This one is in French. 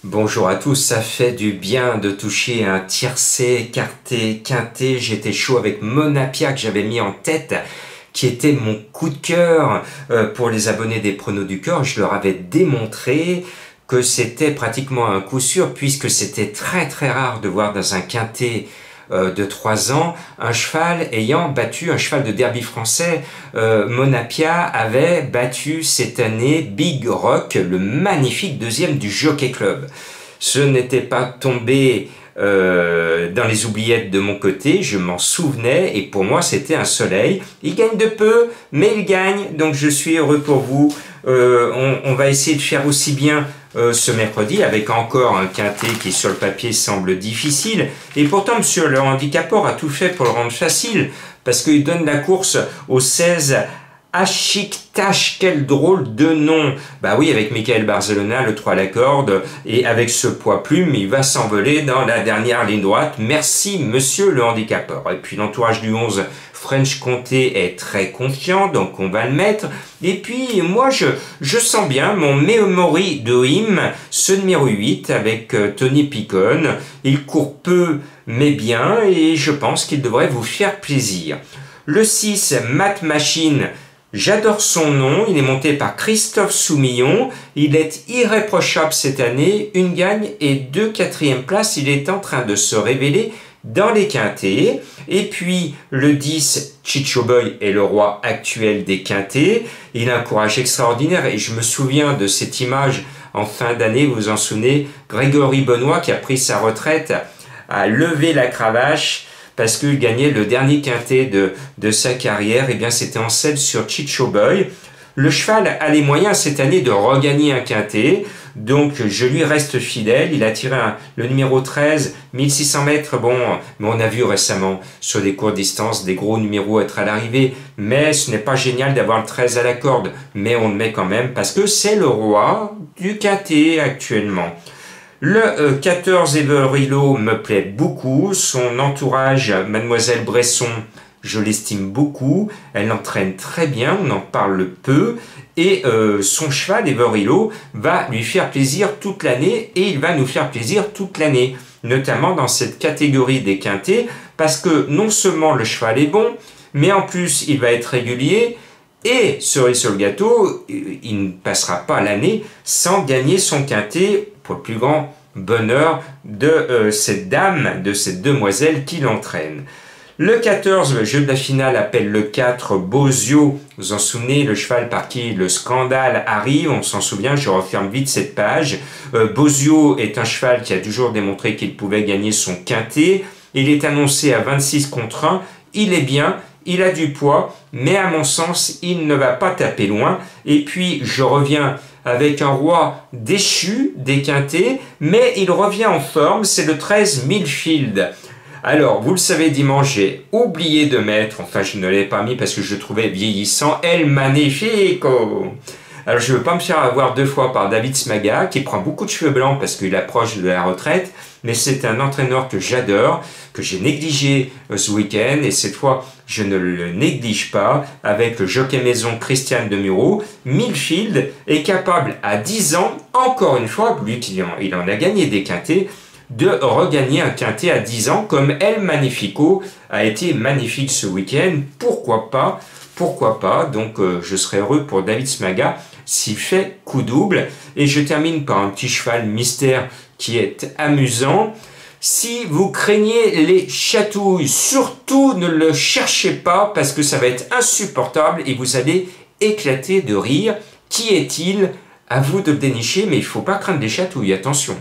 Bonjour à tous, ça fait du bien de toucher un tiercé, écarté, quinté. J'étais chaud avec Monapia que j'avais mis en tête, qui était mon coup de cœur pour les abonnés des Pronos du Cœur. Je leur avais démontré que c'était pratiquement un coup sûr puisque c'était très rare de voir dans un quinté de 3 ans, un cheval ayant battu un cheval de derby français. Monapia avait battu cette année Big Rock, le magnifique deuxième du Jockey Club. Ce n'était pas tombé dans les oubliettes de mon côté, je m'en souvenais et pour moi c'était un soleil. Il gagne de peu, mais il gagne, donc je suis heureux pour vous. On va essayer de faire aussi bien ce mercredi avec encore un quinté qui sur le papier semble difficile et pourtant monsieur le handicapeur a tout fait pour le rendre facile parce qu'il donne la course au 16 Ashiktash, quel drôle de nom. Bah oui, avec Michael Barcelona, le 3 à la corde, et avec ce poids plume, il va s'envoler dans la dernière ligne droite. Merci, monsieur le handicapeur. Et puis l'entourage du 11, French Comté, est très confiant, donc on va le mettre. Et puis, moi, je sens bien mon Memory Doim, ce numéro 8, avec Tony Picon. Il court peu, mais bien, et je pense qu'il devrait vous faire plaisir. Le 6, Math Machine, j'adore son nom, il est monté par Christophe Soumillon, il est irréprochable cette année, une gagne et 2 quatrièmes places, il est en train de se révéler dans les quintés. Et puis le 10, Chicho Boy est le roi actuel des quintés, il a un courage extraordinaire et je me souviens de cette image en fin d'année, vous vous en souvenez, Grégory Benoît qui a pris sa retraite, a levé la cravache, parce qu'il gagnait le dernier quinté de sa carrière, et bien c'était en selle sur Chicho Boy. Le cheval a les moyens cette année de regagner un quinté, donc je lui reste fidèle. Il a tiré le numéro 13, 1600 mètres, bon, mais on a vu récemment sur des courtes distances des gros numéros être à l'arrivée, mais ce n'est pas génial d'avoir le 13 à la corde, mais on le met quand même parce que c'est le roi du quinté actuellement. Le 14 Everillo me plaît beaucoup, son entourage, Mademoiselle Bresson, je l'estime beaucoup, elle l'entraîne très bien, on en parle peu, et son cheval Everillo va lui faire plaisir toute l'année, et il va nous faire plaisir toute l'année, notamment dans cette catégorie des quintés, parce que non seulement le cheval est bon, mais en plus il va être régulier, et cerise sur le gâteau, il ne passera pas l'année sans gagner son quinté pour le plus grand bonheur de cette dame, de cette demoiselle qui l'entraîne. Le 14, le jeu de la finale appelle le 4, Bozio. Vous vous en souvenez, le cheval par qui le scandale arrive, on s'en souvient, je referme vite cette page. Bozio est un cheval qui a toujours démontré qu'il pouvait gagner son quinté. Il est annoncé à 26 contre 1, il est bien. Il a du poids, mais à mon sens, il ne va pas taper loin. Et puis, je reviens avec un roi déchu des quintés, mais il revient en forme, c'est le 13 Millfield. Alors, vous le savez, dimanche, j'ai oublié de mettre, enfin, je ne l'ai pas mis parce que je le trouvais vieillissant, El Magnifico. Alors, je ne veux pas me faire avoir 2 fois par David Smaga, qui prend beaucoup de cheveux blancs parce qu'il approche de la retraite, mais c'est un entraîneur que j'adore, que j'ai négligé ce week-end, et cette fois, je ne le néglige pas, avec le jockey maison Christian Demuro. Millfield est capable, à 10 ans, encore une fois, lui il en a gagné des quintés, de regagner un quinté à 10 ans, comme El Magnifico a été magnifique ce week-end. Pourquoi pas, donc je serais heureux pour David Smaga s'il fait coup double. Et je termine par un petit cheval mystère qui est amusant. Si vous craignez les chatouilles, surtout ne le cherchez pas parce que ça va être insupportable et vous allez éclater de rire. Qui est-il? À vous de le dénicher, mais il ne faut pas craindre les chatouilles, attention.